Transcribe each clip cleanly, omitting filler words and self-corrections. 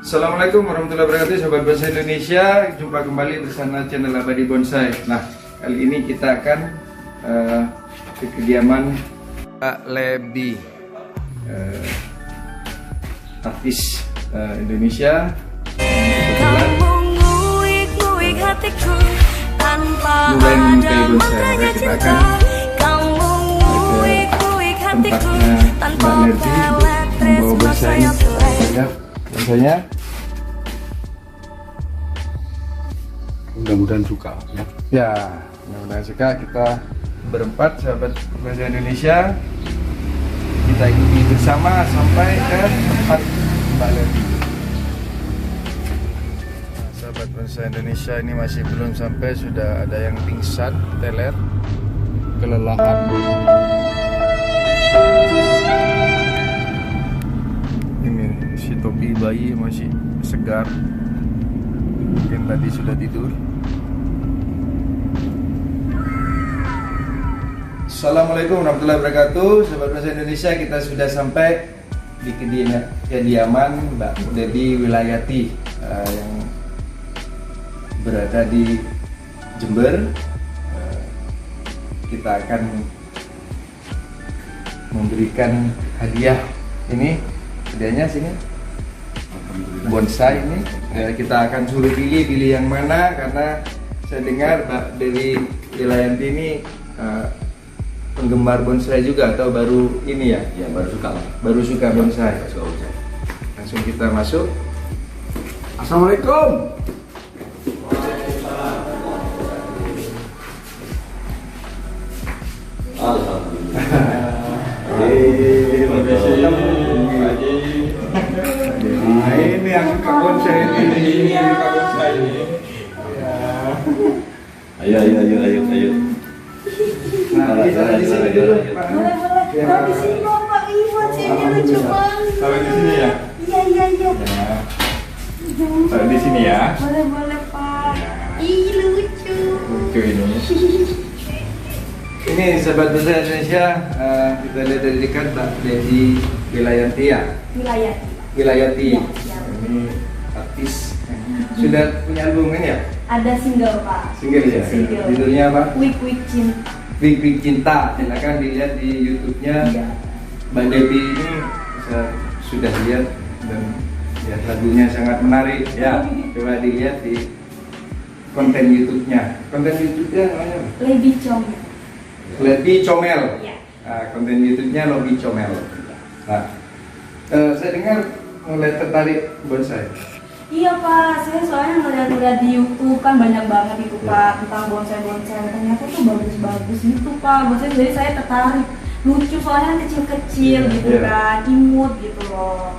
Assalamualaikum warahmatullahi wabarakatuh, sahabat bonsai Indonesia. Jumpa kembali bersama channel Abadi Bonsai. Nah, kali ini kita akan ke kediaman Pak Lebi, artis Indonesia. Kebetulan mulai menyukai bonsai, maka kita akan ke tempatnya Mbak Lebi membawa bonsai. Lihat bonsainya. Mudah-mudahan suka ya. Ya, mudah-mudahan suka. Kita berempat sahabat bonsai Indonesia, kita ikuti bersama sampai ke tempat Mbak Lebi. Nah, sahabat bonsai Indonesia, ini masih belum sampai, sudah ada yang pingsan, teler, kelelahan. Ini si topi bayi masih segar, mungkin tadi sudah tidur. Assalamualaikum warahmatullahi wabarakatuh, sahabat bonsai Indonesia. Kita sudah sampai di kediaman Mbak Lebi Wilayati yang berada di Jember. Kita akan memberikan hadiah. Ini hadiahnya sini, bonsai ini. Kita akan suruh pilih yang mana, karena saya dengar Mbak Lebi Wilayati ini penggemar bonsai juga, atau baru ini ya? Ya, Baru suka bonsai. Langsung kita masuk. Assalamualaikum. Nah, ini yang suka bonsai ini. Ayo. Nah, kita di sini dulu, Pak. Boleh. Kalau di sini Bapak, iya, bonsainya lucu banget. Taruh di sini ya? Iya. Taruh di sini ya. Boleh Pak. Ya. Ih, lucu. Lucu ini. Ini sahabat bonsai Indonesia, kita lihat dari dekat Mbak Lebi Wilayati ya. Wilayati. Ya. Ini artis. Sudah punya album ini ya? Ada single Pak. Single ya. Single. Judulnya apa? Quick Cinta. Big Cinta. Silakan dilihat di YouTube-nya. Iya. Mbak Lebi ini saya sudah lihat, dan ya, lagunya sangat menarik ya. Coba dilihat di konten YouTube-nya. Konten YouTube-nya namanya apa? Lebi Comel. Lebi Comel. Iya. Nah, konten YouTube-nya Lebi Comel. Nah, saya dengar mulai tertarik bonsai. Iya Pak, saya soalnya ngeliat di YouTube kan banyak banget itu Pak tentang bonsai. Ternyata tuh bagus-bagus gitu Pak bonsai, jadi saya tertarik. Lucu soalnya kecil-kecil gitu Iya. kan, imut gitu loh.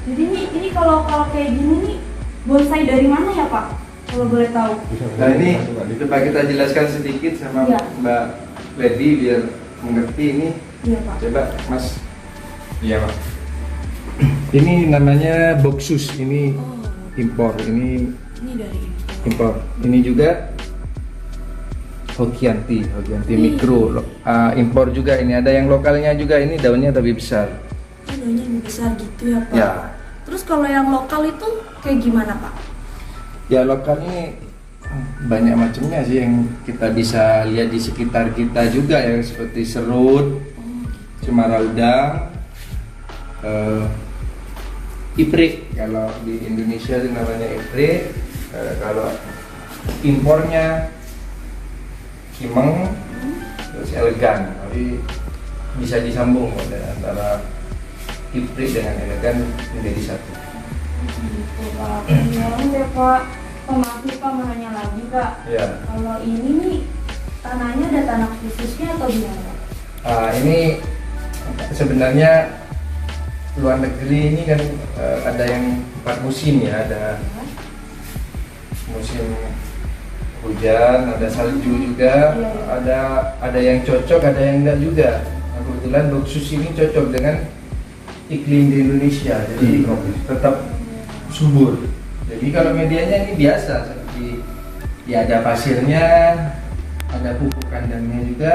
Jadi ini kalau kayak gini nih bonsai dari mana ya Pak? Kalau boleh tahu. Nah, ini coba kita jelaskan sedikit sama Iya. Mbak Lebi biar mengerti ini. Iya Pak. Coba Mas. Iya Pak. Ini namanya Boxus, ini impor, ini dari impor. Ini juga Hokianti mikro, impor juga. Ini ada yang lokalnya juga, ini daunnya tapi besar. daunnya lebih besar gitu ya Pak. Ya, Terus kalau yang lokal itu kayak gimana Pak? ya lokal ini banyak macamnya sih yang kita bisa lihat di sekitar kita juga ya, seperti serut, cemara udang, iprik. Kalau di Indonesia itu namanya iprik. Kalau impornya kimeng, terus elegan. Tapi bisa disambung antara iprik dengan elegan menjadi satu. Gitu Pak. Ya Pak. Maaf nih Pak, mau nanya lagi Pak. Ya. Kalau ini nih tanahnya ada tanah khususnya atau gimana Pak? Ini sebenarnya luar negeri ini kan ada yang 4 musim ya, ada musim hujan, ada salju juga, ada yang cocok, ada yang enggak juga. Nah, kebetulan Boxus ini cocok dengan iklim di Indonesia, jadi tetap subur. Jadi kalau medianya ini biasa, seperti ya ada pasirnya, ada pupuk kandangnya juga.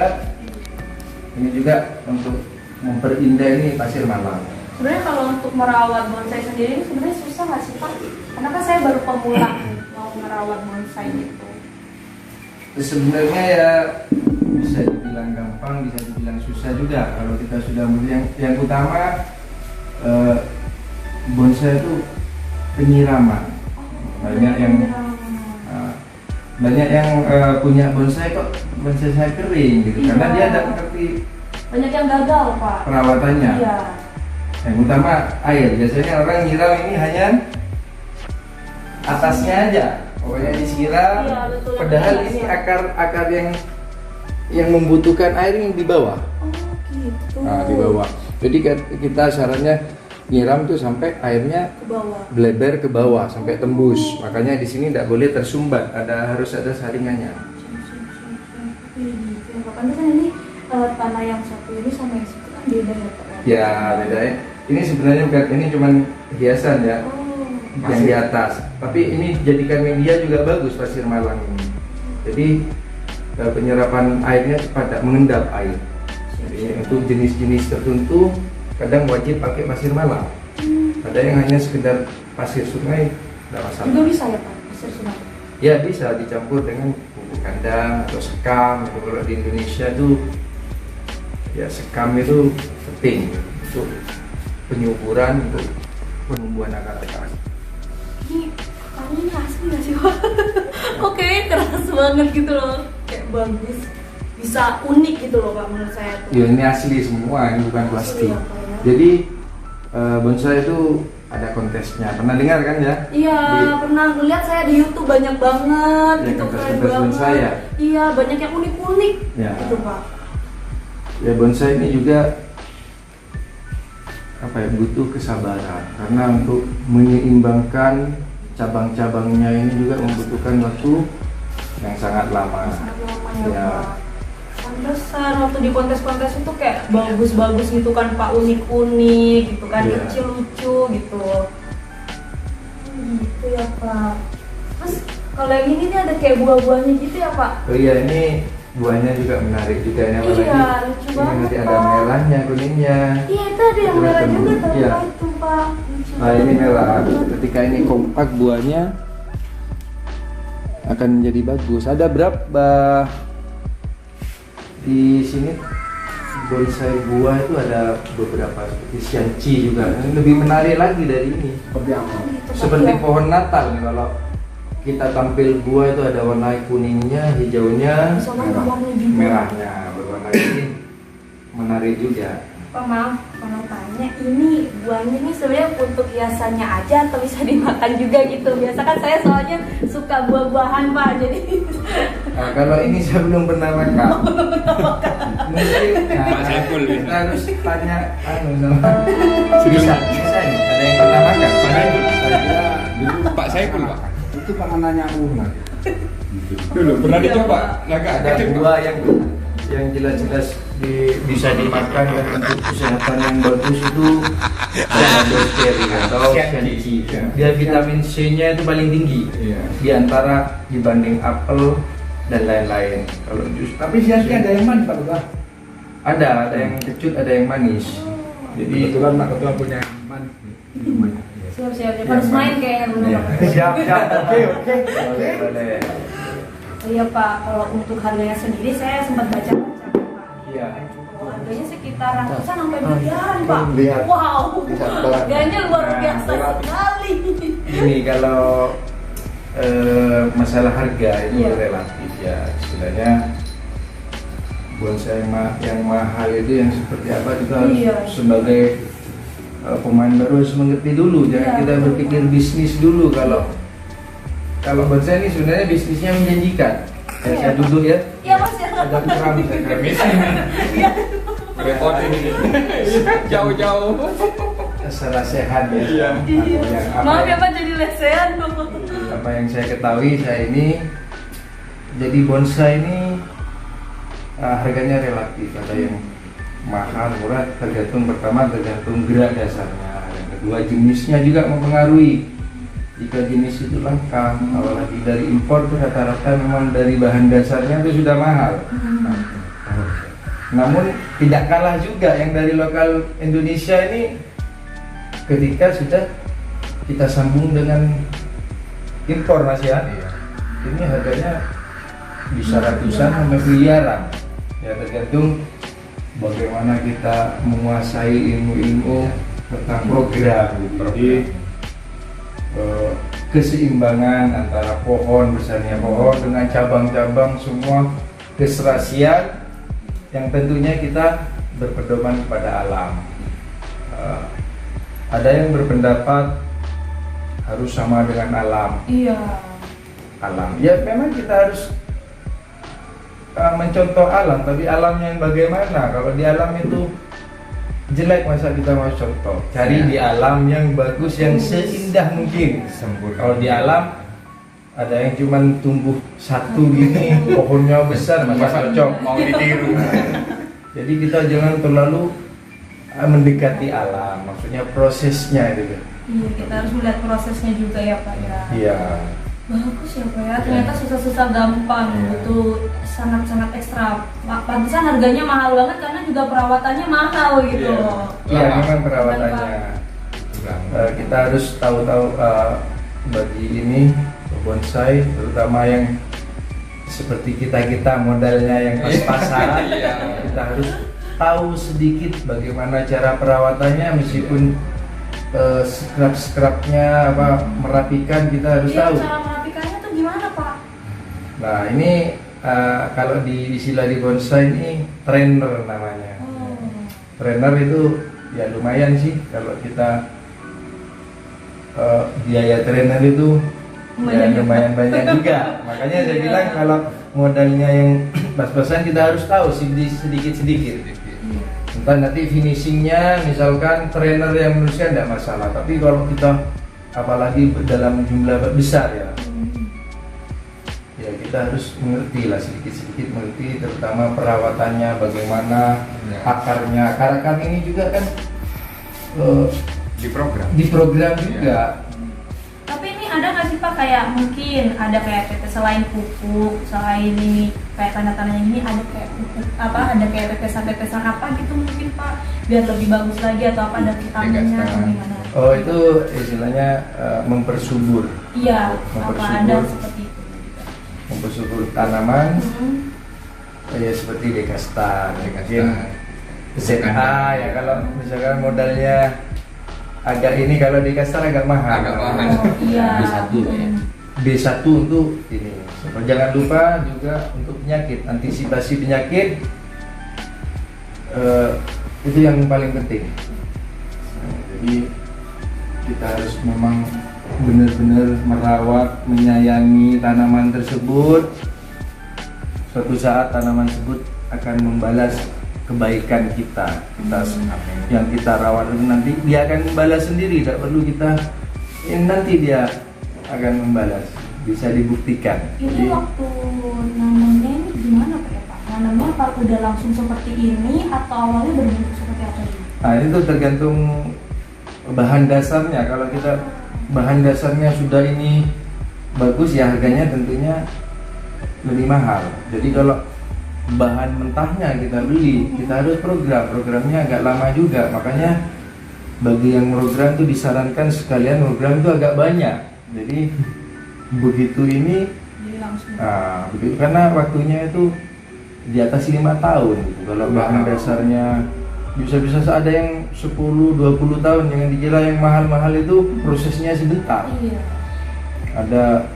Ini juga untuk memperindah ini pasir malam. Sebenarnya kalau untuk merawat bonsai sendiri ini sebenarnya susah nggak sih Pak? Karena kan saya baru pemula nih, mau merawat bonsai gitu. Sebenarnya ya bisa dibilang gampang, bisa dibilang susah juga kalau kita sudah mulai. Yang utama bonsai itu penyiraman. Banyak yang punya bonsai kok bonsai saya kering gitu, Iya. karena dia tidak mengerti Banyak yang gagal Pak. perawatannya. Iya. Yang utama air. Biasanya orang nyiram ini hanya atasnya aja, pokoknya disiram. Iya, betul. Padahal Iya, ini iya. akar yang membutuhkan air yang di bawah. Oh gitu. Nah, di bawah. Jadi kita sarannya nyiram tuh sampai airnya Ke bawah. bleber ke bawah sampai tembus. Makanya di sini tidak boleh tersumbat, harus ada saringannya. Makanya kan ini tanah yang satu ini sama yang satu kan beda ya Pak? Ya beda ya. Ini sebenarnya bukan, ini cuman hiasan ya, Oh. yang di atas. Tapi ini jadikan media juga bagus pasir malang ini. Jadi penyerapan airnya cepat, tidak mengendap air. Jadi untuk jenis-jenis tertentu kadang wajib pakai pasir malang. Ada yang hanya sekedar pasir sungai, tidak masalah. Juga bisa ya Pak, pasir sungai. Ya bisa dicampur dengan bubuk kandang atau sekam. Kalau di Indonesia tuh ya sekam itu penting untuk penyuburan, untuk penumbuhan akar-akar. Ini kamu ini asli nggak sih Pak? Oke, keras banget gitu loh, kayak bagus, bisa unik gitu loh Pak menurut saya tuh. Ya ini asli semua, ini bukan plastik. Asli, apa ya? Jadi bonsai itu ada kontesnya. Pernah dengar kan ya? Iya, pernah ngeliat saya di YouTube banyak banget Ya, gitu, keren kontes-kontes banget. bonsai ya? Iya, banyak yang unik-unik Ya. gitu Pak. Ya bonsai ini juga butuh kesabaran, karena untuk menyeimbangkan cabang-cabangnya ini juga membutuhkan waktu yang sangat lama. Sangat lama ya Ya. Pak. Pantesan waktu di kontes-kontes itu kayak bagus-bagus gitu kan Pak, unik-unik gitu kan, Iya. kecil lucu gitu. Gitu ya Pak. Terus kalau yang ini nih ada kayak buah-buahnya gitu ya Pak? Oh iya, ini buahnya juga menarik juga ya, apalagi Iya, lucu ini banget, nanti ada Pak. merahnya, kuningnya. Iya itu ada yang Itu merah ada juga tuh iya. Pak, itu Pak. Lucu Nah ini banget. merah. Ketika ini kompak buahnya akan menjadi bagus. Ada berapa di sini bonsai buah itu ada beberapa seperti sianci juga. Ini lebih menarik lagi dari ini. Seperti apa? Gitu, Pak, Seperti ya. pohon Natal nih, kalau kita tampil buah itu ada warna kuningnya, hijaunya, Sama warna juga. merahnya. Berwarna ini menarik juga. Pak maaf, kalau tanya ini buahnya ini sebenarnya untuk hiasannya aja atau bisa dimakan juga gitu. Biasa kan saya soalnya suka buah-buahan Pak, jadi Nah, kalau ini saya belum pernah makan. Mungkin Pak Saiful bisa. kita harus tanya sama bisa ini. Ada yang pernah makan? Pak Saiful. Saya kira dulu Pak Saiful, Pak. itu panganannya Umar. Dulu pernah dicoba? Naga Ada buah yang jelas-jelas bisa dimakan dan untuk kesehatan yang bagus itu raspberry atau sianci. Dia vitamin C-nya itu paling tinggi Iya. di antara dibanding apel dan lain-lain. Kalau jus, Tapi sianci ada yang manis Pak Ketua. ada yang kecut, ada yang manis. Jadi Kebetulan Pak Ketua punya yang manis di rumahnya. Iya. siap-siap harus main kayaknya dulu Iya. Pak. Siap. Oke. boleh, boleh. Oh iya Pak, kalau untuk harganya sendiri saya sempat baca-baca Pak. Iya. Oh, harganya sekitar ratusan sampai miliaran Pak. Lihat. Wow, Bisa banget. harganya luar Nah, biasa sekali. Ini kalau masalah harga itu Iya. relatif ya, istilahnya bonsai yang mahal itu yang seperti apa juga harus Iya. sebagai pemain baru harus mengerti dulu, jangan Iya, kita betul. berpikir bisnis dulu. Kalau bonsai ini sebenarnya bisnisnya menjanjikan. Ya, Iya, saya Pak. duduk ya, Iya Mas ya. agak kram saya. Permisi. Repot ini. Jauh-jauh. Secara sehat ya. Iya. Maaf ya Pak jadi lesehan. Apa yang saya ketahui, saya ini jadi bonsai ini harganya relatif, ada yang mahal, murah, tergantung gerak dasarnya. Yang kedua jenisnya juga mempengaruhi. Jika jenis itu lengkap, apalagi dari impor itu rata-rata memang dari bahan dasarnya itu sudah mahal. Namun tidak kalah juga yang dari lokal Indonesia ini ketika sudah kita sambung dengan impor Mas ya, Iya. ini harganya bisa ratusan sampai miliaran ya, tergantung bagaimana kita menguasai ilmu-ilmu tentang program. Jadi keseimbangan antara pohon, besarnya pohon dengan cabang-cabang, semua keserasian yang tentunya kita berpedoman kepada alam. Ada yang berpendapat harus sama dengan alam. Iya. Alam ya memang kita harus mencontoh alam, tapi alamnya yang bagaimana? Kalau di alam itu jelek, masa kita mau contoh? Cari Ya. di alam yang bagus, yang seindah mungkin. Sempurna. Kalau di alam ada yang cuman tumbuh satu gini, pohonnya besar, masa cocok. Mau ditiru. Jadi kita jangan terlalu mendekati alam, maksudnya prosesnya gitu. Iya, kita harus melihat prosesnya juga ya Pak ya. Iya. Bagus ya Pak ya, ternyata susah-susah gampang, Iya. itu sangat-sangat ekstra. Pantesan harganya mahal banget karena juga perawatannya mahal gitu. Iya. Iya, memang perawatannya. Kita harus tahu-tahu bagi ini bonsai, terutama yang seperti kita modalnya yang pas-pasan, Iya. kita harus tahu sedikit bagaimana cara perawatannya, meskipun scrub-scrubnya apa merapikan kita harus Iya, tahu. cara merapikannya tuh gimana Pak? Nah ini kalau di istilah di bonsai ini trainer namanya. Oh. Trainer itu ya lumayan sih kalau kita biaya trainer itu ya lumayan banyak juga. Makanya saya bilang kalau modalnya yang pas-pasan kita harus tahu sedikit-sedikit. Entah nanti finishingnya misalkan trainer yang menuliskan tidak masalah, tapi kalau kita apalagi dalam jumlah besar ya, ya kita harus mengerti lah, sedikit-sedikit mengerti, terutama perawatannya bagaimana, Ya. akarnya. Akar ini juga kan Di program. diprogram juga. Tapi ini ada nggak sih Pak kayak mungkin ada kayak tetes selain pupuk, selain ini kayak tanda-tandanya ini ada kayak pupuk apa, ada kayak tetesan-tetesan apa gitu mungkin Pak biar lebih bagus lagi atau apa, ada vitaminnya atau gimana? Oh itu istilahnya mempersubur, Iya, apa mempersubur. ada seperti itu? mempersubur tanaman. Hmm. Ya seperti Dekastar, Dekastar. mungkin ZA ya, kalau misalkan modalnya agak ini, kalau Dekastar agak mahal. Agak mahal. Oh, iya. B1 ya. B1 untuk ini. Jangan lupa juga untuk penyakit, antisipasi penyakit itu yang paling penting. Jadi kita harus memang benar-benar merawat, menyayangi tanaman tersebut. Suatu saat tanaman tersebut akan membalas kebaikan kita. Yang kita rawat itu nanti dia akan membalas sendiri, tidak perlu kita nanti dia akan membalas, bisa dibuktikan. Ini waktu nanamnya ini gimana Pak ya Pak? Nanamnya apa udah langsung seperti ini atau awalnya berbentuk seperti apa ini? Nah itu tergantung bahan dasarnya. Kalau kita bahan dasarnya sudah ini bagus ya, harganya tentunya lebih mahal. Jadi kalau bahan mentahnya kita beli, kita harus programnya agak lama juga. Makanya bagi yang program itu disarankan sekalian program itu agak banyak. Jadi begitu ini Jadi langsung. begitu, karena waktunya itu di atas 5 tahun gitu. Kalau bahan dasarnya bisa ada yang 10-20 tahun, jangan dikira yang mahal-mahal itu prosesnya sebentar. Iya. Ada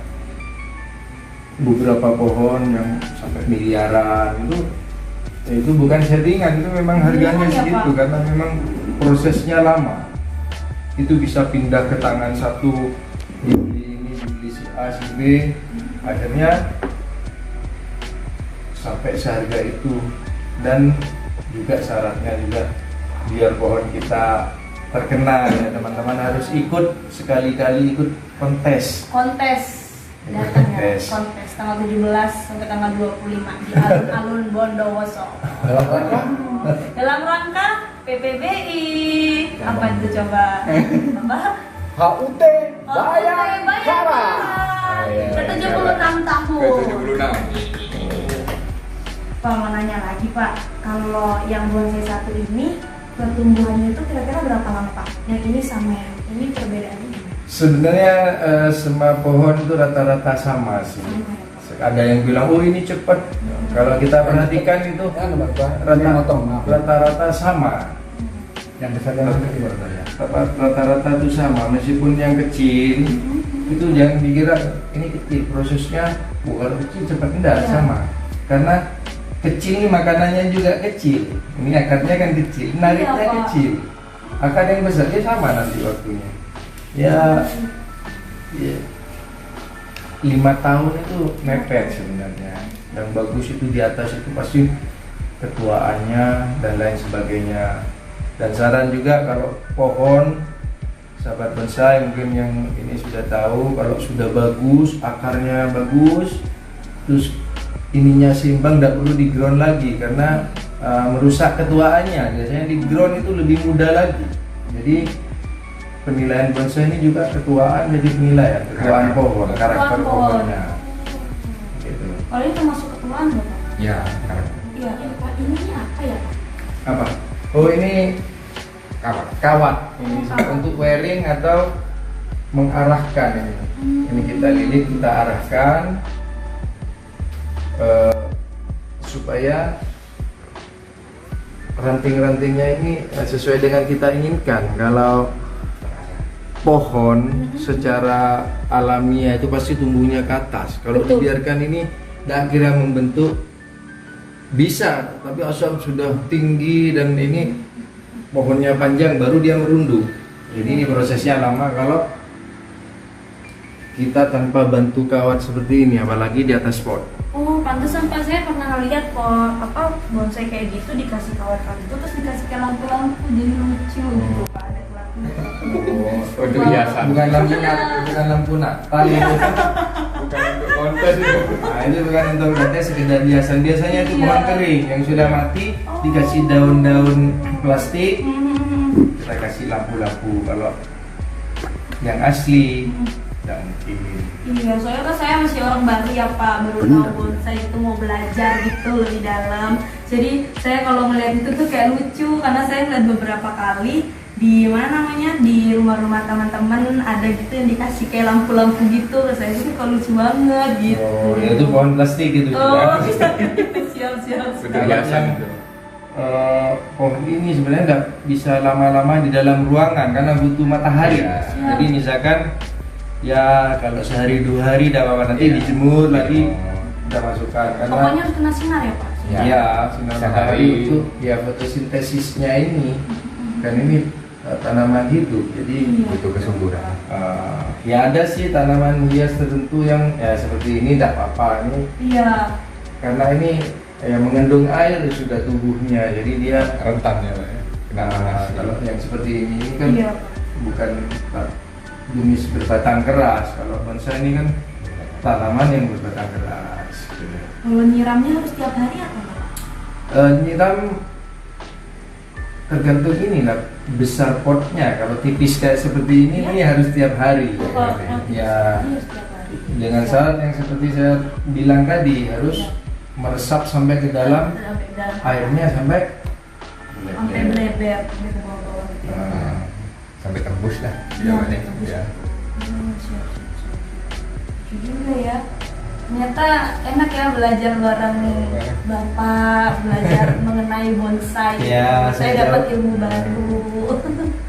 beberapa pohon yang sampai miliaran itu, ya itu bukan settingan, itu memang harganya Iya, segitu Pak. karena memang prosesnya lama. Itu bisa pindah ke tangan satu, dibeli ini, dibeli si A, si B, akhirnya sampai seharga itu. Dan juga syaratnya juga biar pohon kita terkenal ya, teman-teman harus ikut sekali-kali ikut kontes. Datang ya, Kontes. kontes tanggal 17 sampai tanggal 25 di alun-alun Bondowoso. Dalam rangka PPBI. Apa itu coba? Apa? HUT Bayangkara. Ke 76 tahun. Ke 76. Pak mau nanya lagi Pak, kalau yang bonsai satu ini pertumbuhannya itu kira-kira berapa lama Pak? Yang ini sama yang ini perbedaannya gimana? Sebenarnya semua pohon itu rata-rata sama sih. Sama ya, Pak? Ada yang bilang, oh ini cepat. Kalau kita perhatikan itu rata-rata sama. Yang besar dan yang kecil. Rata-rata itu sama, meskipun yang kecil itu jangan dikira ini kecil, prosesnya kalau kecil cepat, enggak, Iya. sama. Karena kecil ini makanannya juga kecil. Ini akarnya kan kecil, nariknya Iya, Pak. kecil. Akar yang besar dia sama nanti waktunya. Ya, 5 tahun itu mepet sebenarnya. Yang bagus itu di atas itu pasti ketuaannya dan lain sebagainya. Dan saran juga kalau pohon sahabat bonsai mungkin yang ini sudah tahu, kalau sudah bagus, akarnya bagus, terus ininya seimbang, tidak perlu di ground lagi karena merusak ketuaannya. Biasanya di ground itu lebih mudah lagi. Jadi penilaian bonsai ini juga ketuaan, jadi penilaian ketuaan pohon, karakter pohonnya. Gitu. Kalau ini termasuk ketuaan nggak Pak? Ya, Iya, Pak. Ini apa ya Pak? Apa? Oh ini kawan. kawat. Ini untuk wearing atau mengarahkan ini. Ini kita lilit, kita arahkan supaya ranting-rantingnya ini sesuai dengan kita inginkan. Kalau pohon secara alamiah itu pasti tumbuhnya ke atas. Kalau Betul. dibiarkan ini tidak kira membentuk bisa, tapi asal sudah tinggi dan ini pohonnya panjang baru dia merunduk. Jadi ini prosesnya lama kalau kita tanpa bantu kawat seperti ini, apalagi di atas pot. Oh, pantesan Pak, saya pernah lihat bonsai kayak gitu dikasih kawat-kawat itu terus dikasih kayak lampu-lampu jadi lucu gitu Pak, ada lampu. Untuk hiasan. Bukan lampu Natal ya. Bukan untuk kontes itu. Nah, ini bukan untuk kontes, sekedar hiasan. Biasanya itu pohon kering yang sudah mati dikasih daun-daun plastik, kita kasih lampu-lampu. Kalau yang asli tidak mungkin. Iya, soalnya kan saya masih orang baru ya Pak, baru tahu bonsai itu mau belajar gitu lebih dalam. Jadi saya kalau melihat itu tuh kayak lucu karena saya ngeliat beberapa kali di mana namanya di rumah-rumah teman-teman ada gitu yang dikasih kayak lampu-lampu gitu. Saya itu kok lucu banget gitu. Oh, ya itu pohon plastik gitu Oh, juga. siap. Untuk hiasan itu. Pohon ini sebenarnya nggak bisa lama-lama di dalam ruangan karena butuh matahari. Ya. Jadi misalkan ya kalau sehari 2 hari tidak apa-apa, nanti Ya. dijemur lagi kita masukkan karena Pokoknya harus kena sinar ya Pak. Ya. ya sinar Sehari. matahari itu ya fotosintesisnya ini kan ini tanaman hidup, jadi Iya. Butuh kesuburan. ya ada sih tanaman hias tertentu yang ya seperti ini tidak apa-apa ini Iya. karena ini ya mengandung air sudah tubuhnya, jadi dia Rentan ya, Pak, ya. Kena panas. kalau yang seperti ini kan Iya. bukan jenis berbatang keras. Kalau bonsai ini kan tanaman yang berbatang keras gitu. Kalau nyiramnya harus tiap hari atau enggak? Nyiram tergantung inilah besar potnya. Kalau tipis kayak seperti ini harus tiap hari. Kalau Ya, harus tiap hari. dengan syarat yang seperti saya bilang tadi, harus meresap sampai ke dalam Sampai dalam airnya sampai bleber sampai ke bawah-bawah gitu. Sampai tembus lah. Iya, jawabannya. tembus. Ya. Siap. Lucu juga ya. Ternyata enak ya belajar bareng Bapak, belajar mengenai bonsai. Ya, Saya saya dapat tahu. ilmu baru.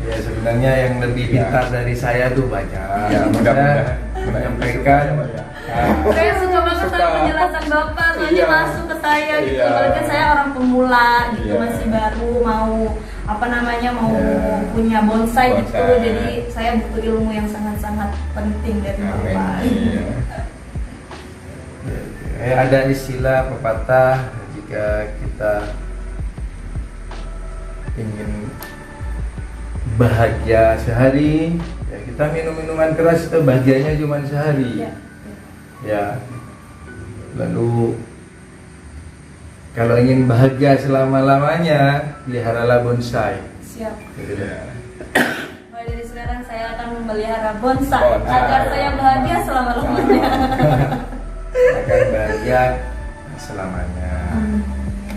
ya sebenarnya yang lebih pintar dari saya tuh banyak. Ya, mudah-mudahan. Menyampaikan. Saya suka banget sama penjelasan Bapak, soalnya Iya. masuk ke saya gitu. Iya. Kalau kan saya orang pemula gitu, Iya. masih baru mau mau Iya. punya bonsai gitu. Bonsai. Jadi saya butuh ilmu yang sangat-sangat penting dari Amin. Bapak. Iya. Ada istilah pepatah, jika kita ingin bahagia sehari, ya kita minum minuman keras itu bahagianya cuma sehari. Iya. Ya. Lalu kalau ingin bahagia selama-lamanya, peliharalah bonsai. Siap. Gitu ya. Mulai dari sekarang saya akan memelihara bonsai Bonsai. agar saya bahagia selama-lamanya. Akan bahagia selamanya.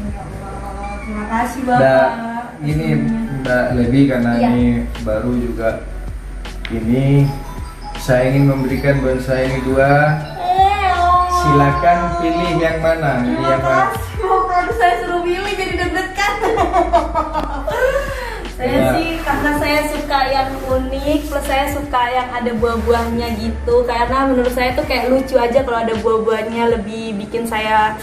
Ya Allah, terima kasih Bapak. Nah, ini Ilmunya. Mbak Levi karena Iya. ini baru juga. Ini saya ingin memberikan bonsai ini 2. Silakan pilih yang mana. Ini Terima yang mana? kasih, Bapak. Saya suruh pilih jadi deg-degan. Saya Ya. sih karena saya suka yang unik, plus saya suka yang ada buah-buahnya gitu. Karena menurut saya tuh kayak lucu aja kalau ada buah-buahnya, lebih bikin saya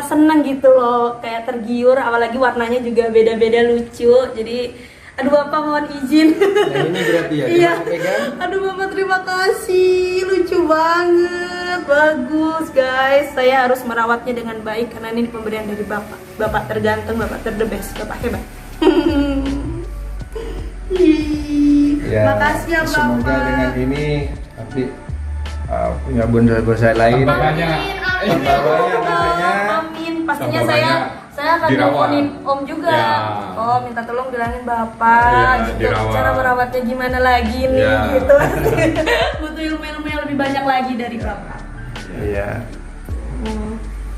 seneng gitu loh, kayak tergiur. Apalagi warnanya juga beda-beda lucu. Jadi aduh Bapak mohon izin. Yang ini berarti ya. Iya. Coba pegang. Aduh Bapak terima kasih, lucu banget, bagus guys. Saya harus merawatnya dengan baik karena ini pemberian dari Bapak. Bapak terganteng, Bapak terdebes, Bapak hebat. Ya, Makasih ya Bapak. semoga dengan ini tapi punya bonsai-bonsai lain. Tambah banyak. Amin, Tambah banyak tentunya. amin. Pastinya Tambah saya akan dirawat. teleponin Om juga. Ya. Oh, minta tolong bilangin Bapak Iya, gitu. dirawat. Cara merawatnya gimana lagi nih Ya. gitu. Butuh ilmu-ilmu yang lebih banyak lagi dari Bapak. Iya.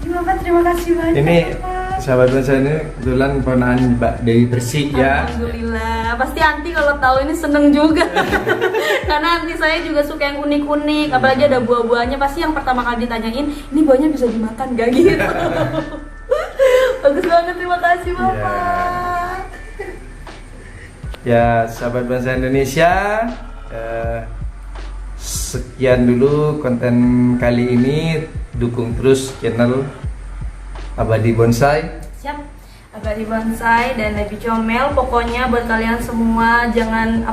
Bapak terima kasih banyak. Ini Bapak. sahabat bonsai ini kebetulan ponakan Mbak Dewi Persik ya. Alhamdulillah. Pasti Anti kalau tahu ini seneng juga. Karena Anti saya juga suka yang unik-unik. Apalagi ada buah-buahnya. Pasti yang pertama kali ditanyain, ini buahnya bisa dimakan gak gitu. Bagus banget, terima kasih Bapak. Ya, sahabat bonsai Indonesia, sekian dulu konten kali ini. Dukung terus channel Abadi Bonsai. Siap. Abadi Bonsai dan Levi Comel. Pokoknya buat kalian semua jangan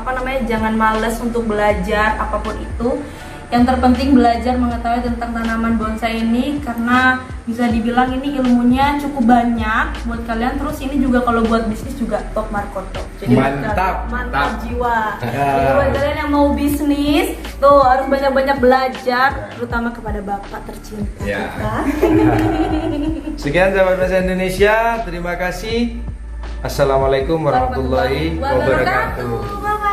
jangan males untuk belajar apapun itu. Yang terpenting belajar mengetahui tentang tanaman bonsai ini karena bisa dibilang ini ilmunya cukup banyak buat kalian. Terus ini juga kalau buat bisnis juga top markoto. Jadi Mantap, mantap jiwa. Jadi buat kalian yang mau bisnis tuh harus banyak-banyak belajar, terutama kepada Bapak tercinta Ya. kita. Sekian sahabat bonsai Indonesia, terima kasih. Assalamualaikum warahmatullahi wabarakatuh. Bye-bye.